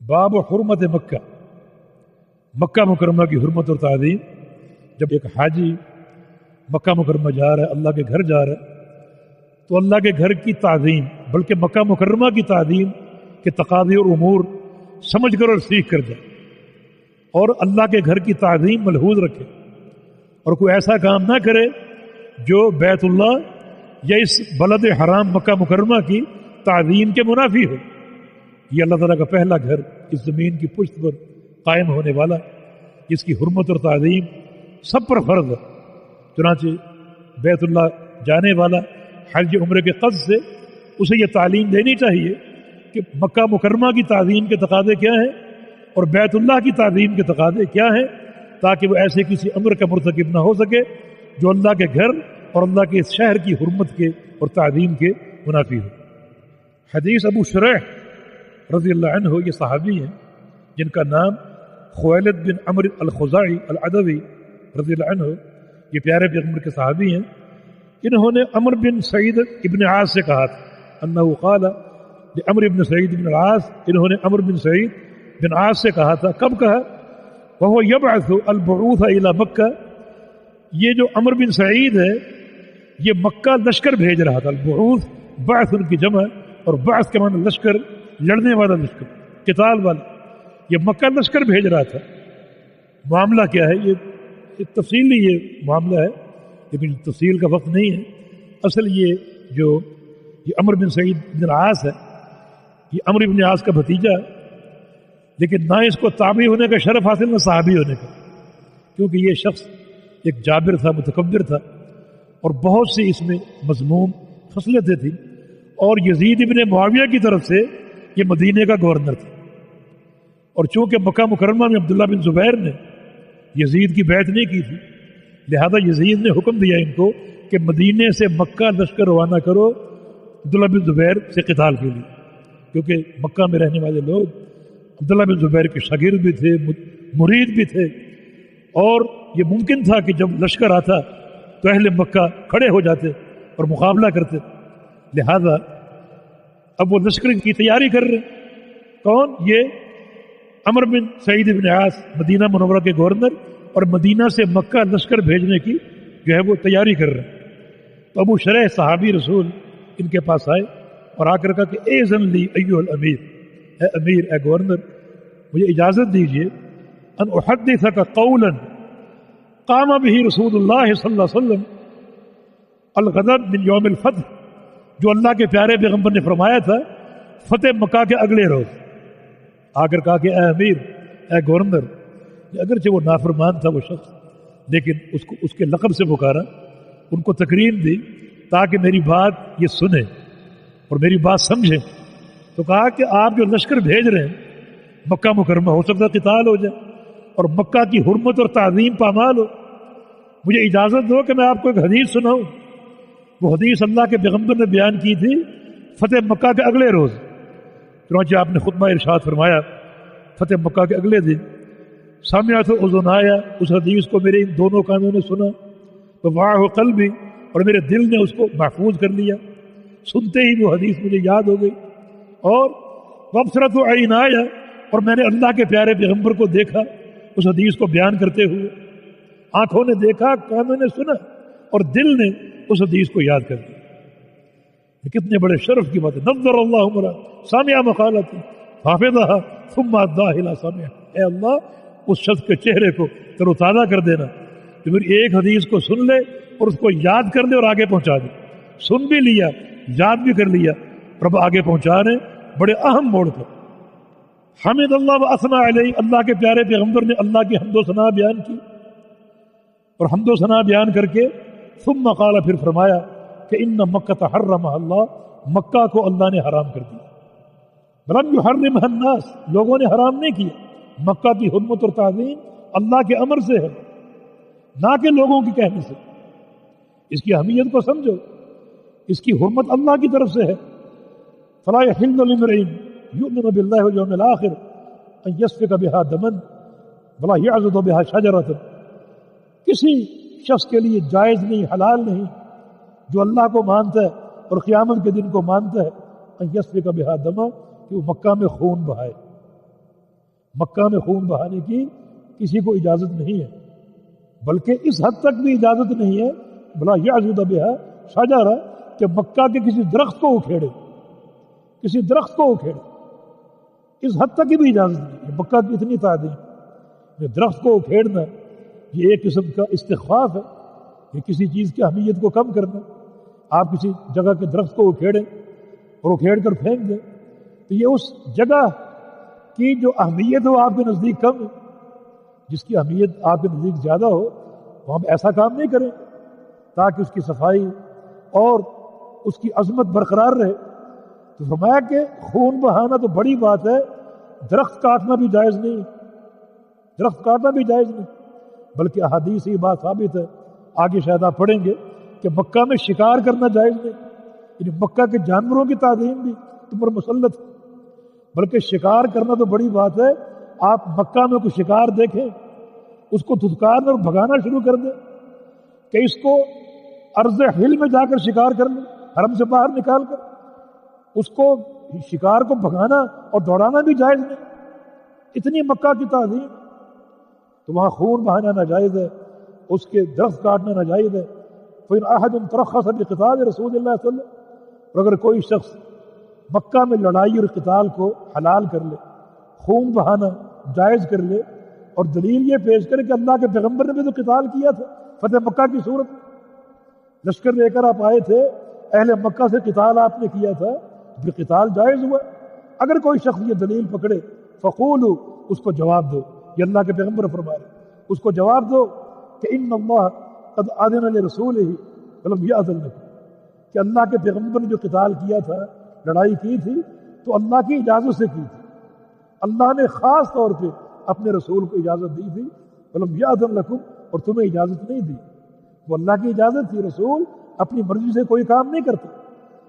باب حرمت مکہ، مکہ مکرمہ کی حرمت اور تعظیم۔ جب ایک حاجی مکہ مکرمہ جا رہا ہے، اللہ کے گھر جا رہا ہے، تو اللہ کے گھر کی تعظیم، بلکہ مکہ مکرمہ کی تعظیم کے تقاضے اور امور سمجھ کر اور سیکھ کر جائے، اور اللہ کے گھر کی تعظیم ملحوظ رکھے، اور کوئی ایسا کام نہ کرے جو بیت اللہ یا اس بلد حرام مکہ مکرمہ کی تعظیم کے منافی ہو۔ یہ اللہ تعالیٰ کا پہلا گھر اس زمین کی پشت پر قائم ہونے والا، جس کی حرمت اور تعظیم سب پر فرض ہے۔ چنانچہ بیت اللہ جانے والا حج عمرے کے قصد سے اسے یہ تعلیم دینی چاہیے کہ مکہ مکرمہ کی تعظیم کے تقاضے کیا ہیں اور بیت اللہ کی تعظیم کے تقاضے کیا ہیں، تاکہ وہ ایسے کسی امر کا مرتکب نہ ہو سکے جو اللہ کے گھر اور اللہ کے اس شہر کی حرمت کے اور تعظیم کے منافی ہو۔ حدیث ابو شریح رضی اللہ عنہ، یہ صحابی ہیں جن کا نام خویلد بن عمرو الخزاعی العدوی رضی اللہ عنہ، یہ پیارے پیغمبر کے صحابی ہیں۔ انہوں نے عمر بن سعید ابن عاص سے کہا تھا، انہ قال لعمر بن سعید بن العاص، انہوں نے عمر بن سعید بن عاص سے کہا تھا، کب کہا؟ وهو يبعث البعوث الى مکہ، یہ جو عمر بن سعید ہے یہ مکہ لشکر بھیج رہا تھا۔ البعوث بعث ان کی جمع، اور بعث کے معنی لشکر، لڑنے والا لشکر، قتال والا، یہ مکہ لشکر بھیج رہا تھا۔ معاملہ کیا ہے؟ یہ تفصیلی یہ معاملہ ہے، لیکن تفصیل کا وقت نہیں ہے۔ اصل یہ عمر بن سعید بن العاص ہے، یہ عمر بن عاص کا بھتیجا ہے، لیکن نہ اس کو تابعی ہونے کا شرف حاصل نہ صحابی ہونے کا، کیونکہ یہ شخص ایک جابر تھا، متکبر تھا، اور بہت سی اس میں مذموم خصلتیں تھیں، اور یزید ابن معاویہ کی طرف سے یہ مدینے کا گورنر تھا، اور چونکہ مکہ مکرمہ میں عبداللہ بن زبیر نے یزید کی بیعت نہیں کی تھی، لہذا یزید نے حکم دیا ان کو کہ مدینے سے مکہ لشکر روانہ کرو عبداللہ بن زبیر سے قتال کے لیے، کیونکہ مکہ میں رہنے والے لوگ عبداللہ بن زبیر کے شاگرد بھی تھے، مرید بھی تھے، اور یہ ممکن تھا کہ جب لشکر آتا تو اہل مکہ کھڑے ہو جاتے اور مقابلہ کرتے، لہذا اب وہ لشکر کی تیاری کر رہے۔ کون؟ یہ عمر بن سعید بن عاص، مدینہ منورہ کے گورنر، اور مدینہ سے مکہ لشکر بھیجنے کی جو ہے وہ تیاری کر رہے ہیں۔ تو ابو شریح صحابی رسول ان کے پاس آئے اور آ کر کہا کہ اذن لی ایھا الامیر، اے امیر، اے گورنر، مجھے اجازت دیجیے ان احدثک قولا قام به رسول اللہ صلی اللہ علیہ وسلم الغد من یوم الفتح، جو اللہ کے پیارے پیغمبر نے فرمایا تھا فتح مکہ کے اگلے روز۔ آ کر کہا کہ اے امیر، اے گورنر، اگرچہ وہ نافرمان تھا وہ شخص، لیکن اس کے لقب سے پکارا، ان کو تکریم دی تاکہ میری بات یہ سنیں اور میری بات سمجھیں۔ تو کہا کہ آپ جو لشکر بھیج رہے ہیں مکہ مکرمہ، ہو سکتا ہے قتال ہو جائے اور مکہ کی حرمت اور تعظیم پامال ہو، مجھے اجازت دو کہ میں آپ کو ایک حدیث سناؤں۔ وہ حدیث اللہ کے پیغمبر نے بیان کی تھی فتح مکہ کے اگلے روز۔ چنانچہ آپ نے خطبہ ارشاد فرمایا فتح مکہ کے اگلے دن، سمعت اذنایا، اس حدیث کو میرے ان دونوں کانوں نے سنا، ووعہ قلبی، اور میرے دل نے اس کو محفوظ کر لیا، سنتے ہی وہ حدیث مجھے یاد ہو گئی، اور وابصرت عینایا، اور میں نے اللہ کے پیارے پیغمبر کو دیکھا اس حدیث کو بیان کرتے ہوئے، آنکھوں نے دیکھا، کانوں نے سنا، اور دل نے اس حدیث کو یاد کر دیا۔ کتنے بڑے شرف کی بات ہے۔ نظر اللہ عمرہ سامع مقالتی حافظہ ثم اداہ الی سامع، اے اللہ اس شخص کے چہرے کو تر و تازہ کر دینا کہ پھر ایک حدیث کو سن لے اور اس کو یاد کر دے اور آگے پہنچا دے۔ سن بھی لیا، یاد بھی کر لیا، اور اب آگے پہنچا رہے بڑے اہم موڑ پر۔ حمد اللہ و اثنا علیہ، اللہ کے پیارے پیغمبر نے اللہ کی حمد و ثنا بیان کی، اور حمد و ثنا بیان کر کے ثم قال، پھر فرمایا کہ ان مکہ حرمها اللہ، مکہ کو اللہ نے حرام کر دیا، ولم یحرمها الناس، لوگوں نے حرام نہیں کیا۔ مکہ کی حرمت اور تعظیم اللہ کے امر سے ہے، نہ کہ لوگوں کے کہنے سے۔ اس کی اہمیت کو سمجھو، اس کی حرمت اللہ کی طرف سے ہے۔ فلا یحل لامرئ یؤمن باللہ والیوم الآخر ان یسفک بها دما ولا یعضد بها شجرة، کسی شخص کے لیے جائز نہیں، حلال نہیں، جو اللہ کو مانتا ہے اور قیامت کے دن کو مانتا ہے، ان یسفک بها دما، کہ وہ مکہ میں خون بہائے، مکہ میں خون بہانے کی کسی کو اجازت نہیں ہے، بلکہ اس حد تک بھی اجازت نہیں ہے بلا یعضد بہا شجرہ کہ مکہ کے کسی درخت کو اکھیڑے، کسی درخت کو اکھیڑے، اس حد تک کی بھی اجازت نہیں ہے۔ مکہ کی اتنی تعظیم، یہ درخت کو اکھیڑنا یہ ایک قسم کا استخفاف ہے، یہ کسی چیز کی اہمیت کو کم کرنا۔ آپ کسی جگہ کے درخت کو اکھیڑیں اور اکھیڑ کر پھینک دیں تو یہ اس جگہ کی جو اہمیت ہو آپ کے نزدیک کم ہے، جس کی اہمیت آپ کے نزدیک زیادہ ہو وہاں پہ ایسا کام نہیں کریں تاکہ اس کی صفائی اور اس کی عظمت برقرار رہے۔ تو فرمایا کہ خون بہانا تو بڑی بات ہے، درخت کاٹنا بھی جائز نہیں، درخت کاٹنا بھی جائز نہیں، بلکہ احادیث سے یہ بات ثابت ہے، آگے شاید آپ پڑھیں گے کہ مکہ میں شکار کرنا جائز نہیں، یعنی مکہ کے جانوروں کی تعظیم بھی تم پر مسلط ہے، بلکہ شکار کرنا تو بڑی بات ہے۔ آپ مکہ میں کوئی شکار دیکھیں اس کو دھتکارنا اور بھگانا شروع کر دیں کہ اس کو ارض حل میں جا کر شکار کر لیں، حرم سے باہر نکال کر اس کو شکار کو بھگانا اور دوڑانا بھی جائز نہیں، اتنی مکہ کی تعظیم۔ تو وہاں خون بہانا ناجائز ہے، اس کے درخت کاٹنا ناجائز ہے۔ فَإِنْ أَحَدٌ تَرَخَّصَ بِقِتَالِ رسول اللہ صلی اللہ علیہ وسلم، اور اگر کوئی شخص مکہ میں لڑائی اور قتال کو حلال کر لے، خون بہانا جائز کر لے، اور دلیل یہ پیش کرے کہ اللہ کے پیغمبر نے بھی تو قتال کیا تھا فتح مکہ کی صورت میں، لشکر لے کر آپ آئے تھے، اہل مکہ سے قتال آپ نے کیا تھا، پھر قتال جائز ہوا۔ اگر کوئی شخص یہ دلیل پکڑے فقولوا، اس کو جواب دو، یہ اللہ کے پیغمبر فرما رہے، اس کو جواب دو کہ ان اللہ قد اذن لرسولہ ولم یأذن لکم، کہ اللہ کے پیغمبر نے جو قتال کیا تھا، لڑائی کی تھی، تو اللہ کی اجازت سے کی تھی، اللہ نے خاص طور پہ اپنے رسول کو اجازت دی تھی، ولم یأذن لکم، اور تمہیں اجازت نہیں دی۔ وہ اللہ کی اجازت تھی، رسول اپنی مرضی سے کوئی کام نہیں کرتا،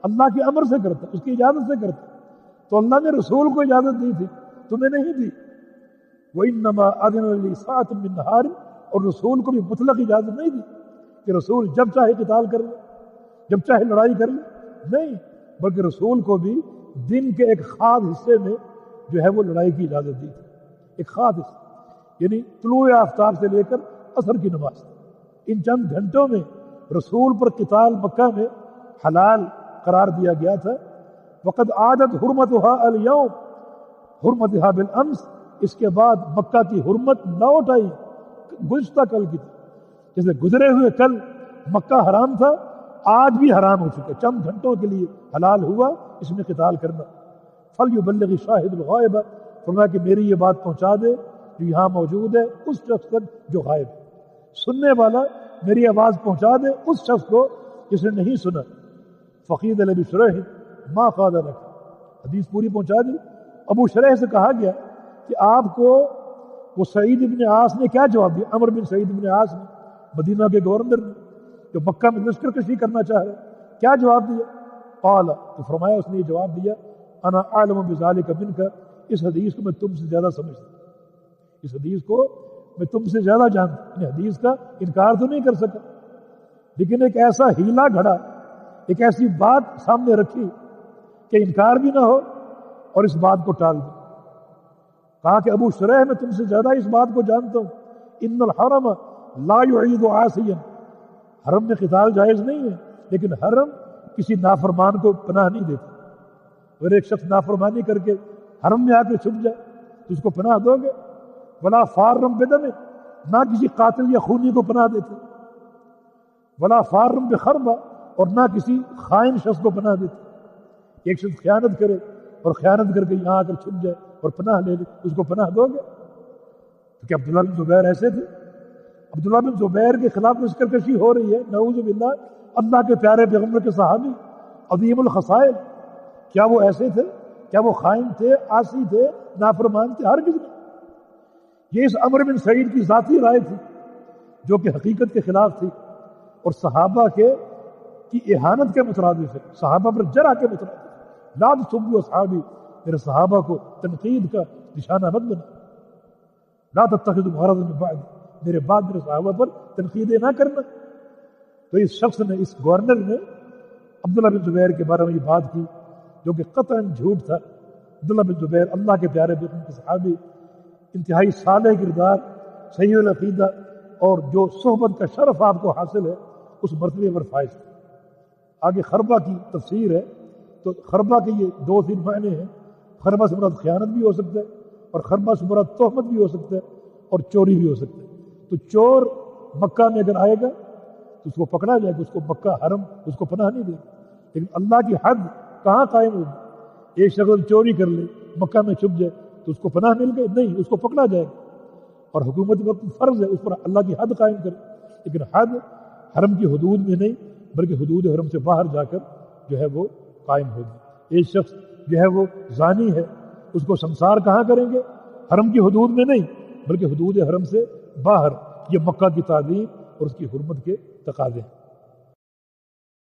اللہ کے امر سے کرتا، اس کی اجازت سے کرتا، تو اللہ نے رسول کو اجازت دی تھی، تمہیں نہیں دی۔ وَإِنَّمَا أَذِنَ لِي سَاعَةٍ مِّن نَّهَارٍ، اور رسول کو بھی مطلق اجازت نہیں دی کہ رسول جب چاہے قتال کر لے، جب چاہے لڑائی کر لے، نہیں، بلکہ رسول کو بھی دن کے ایک خاص حصے میں جو ہے وہ لڑائی کی اجازت دی تھی، ایک خاص حصہ، یعنی طلوع آفتاب سے لے کر عصر کی نماز، ان چند گھنٹوں میں رسول پر قتال مکہ میں حلال قرار دیا گیا تھا۔ وقد عادت حرمتها اليوم حرمتها بالامس، اس کے بعد مکہ کی حرمت لوٹ آئی، گزشتہ کل کی تھی، جیسے گزرے ہوئے کل مکہ حرام تھا، آج بھی حرام ہو چکا، چند گھنٹوں کے لیے حلال ہوا اس میں قتال کرنا۔ فلیبلغ الشاہد الغائب، فرمایا کہ میری یہ بات پہنچا دے جو یہاں موجود ہے اس شخص تک جو غائب ہے، سننے والا میری آواز پہنچا دے اس شخص کو جس نے نہیں سنا۔ فقید ابی شریح ما قال لك، حدیث پوری پہنچا دی۔ ابو شریح سے کہا گیا کہ آپ کو وہ سعید ابن عاص نے کیا جواب دیا، عمر بن سعید ابن عاص نے، مدینہ کے گورنر نے، جو مکہ میں لشکر کشی کرنا چاہ رہے، کیا جواب دیا؟ قال، تو فرمایا اس نے یہ جواب دیا، انا اعلم بذلك منك، اس حدیث کو میں تم سے زیادہ سمجھتا ہوں، اس حدیث کو میں تم سے زیادہ جانتا ہوں۔ حدیث کا انکار تو نہیں کر سکا، لیکن ایک ایسا ہیلا گھڑا، ایک ایسی بات سامنے رکھی کہ انکار بھی نہ ہو اور اس بات کو ٹال دو۔ کہا کہ ابو شریح میں تم سے زیادہ اس بات کو جانتا ہوں، ان الحرم لا يعيد عاصيا، حرم میں قتال جائز نہیں ہے، لیکن حرم کسی نافرمان کو پناہ نہیں دیتا۔ اگر ایک شخص نافرمانی کر کے حرم میں آ کے چھپ جائے تو اس کو پناہ دو گے؟ ولا فارم بدم، نہ کسی قاتل یا خونی کو پناہ دیتے، ولا فارم بخربہ، اور نہ کسی خائن شخص کو پناہ دیتے۔ ایک شخص خیانت کرے اور خیانت کر کے یہاں آ کر چھپ جائے اور پناہ لے لے، اس کو پناہ دو گے؟ تو کیا عبداللہ بن زبیر ایسے تھے؟ عبداللہ بن زبیر کے خلاف لشکر کشی ہو رہی ہے، نعوذ باللہ، اللہ کے پیارے پیغمبر کے صحابی عظیم الخصائل، کیا وہ ایسے تھے؟ کیا وہ خائن تھے، عاصی تھے، نافرمان تھے؟ ہرگز نہیں۔ یہ اس عمر بن سعید کی ذاتی رائے تھی جو کہ حقیقت کے خلاف تھی اور صحابہ کی اہانت کے مترادف ہے، صحابہ پر جرح کے مترادف ہے۔ لا تسبوا اصحابی، میرے صحابہ کو تنقید کا نشانہ مت بنا، لا تتخذوا غرضا من بعد، میرے بعد میرے صحابہ پر تنقیدیں نہ کرنا۔ تو اس شخص نے، اس گورنر نے عبداللہ بن زبیر کے بارے میں یہ بات کی جو کہ قطعاً جھوٹ تھا۔ عبداللہ بن زبیر اللہ کے پیارے کے صحابی، انتہائی صالح کردار، صحیح العقیدہ اور جو صحبت کا شرف آپ کو حاصل ہے اس مرتبے پر فائز ہے۔ آگے خربہ کی تفسیر ہے، تو خربہ کے یہ دو تین معنی ہیں۔ خربہ سے مراد خیانت بھی ہو سکتا ہے، اور خربہ سے مراد تہمت بھی ہو سکتا ہے، اور چوری بھی ہو سکتا ہے۔ تو چور مکہ میں اگر آئے گا تو اس کو پکڑا جائے گا، اس کو مکہ حرم اس کو پناہ نہیں دے گا۔ لیکن اللہ کی حد کہاں قائم ہوگی؟ ایک شخص چوری کر لے، مکہ میں چھپ جائے تو اس کو پناہ مل گئی؟ نہیں، اس کو پکڑا جائے گا۔ اور حکومت وقت فرض ہے اس پر اللہ کی حد قائم کرے، لیکن حد حرم کی حدود میں نہیں بلکہ حدود حرم سے باہر جا کر جو ہے وہ قائم ہوگی۔ ایک شخص جو ہے وہ زانی ہے، اس کو سنسار کہاں کریں گے؟ حرم کی حدود میں نہیں بلکہ حدود حرم سے باہر۔ یہ مکہ کی تعظیم اور اس کی حرمت کے تقاضے ہیں۔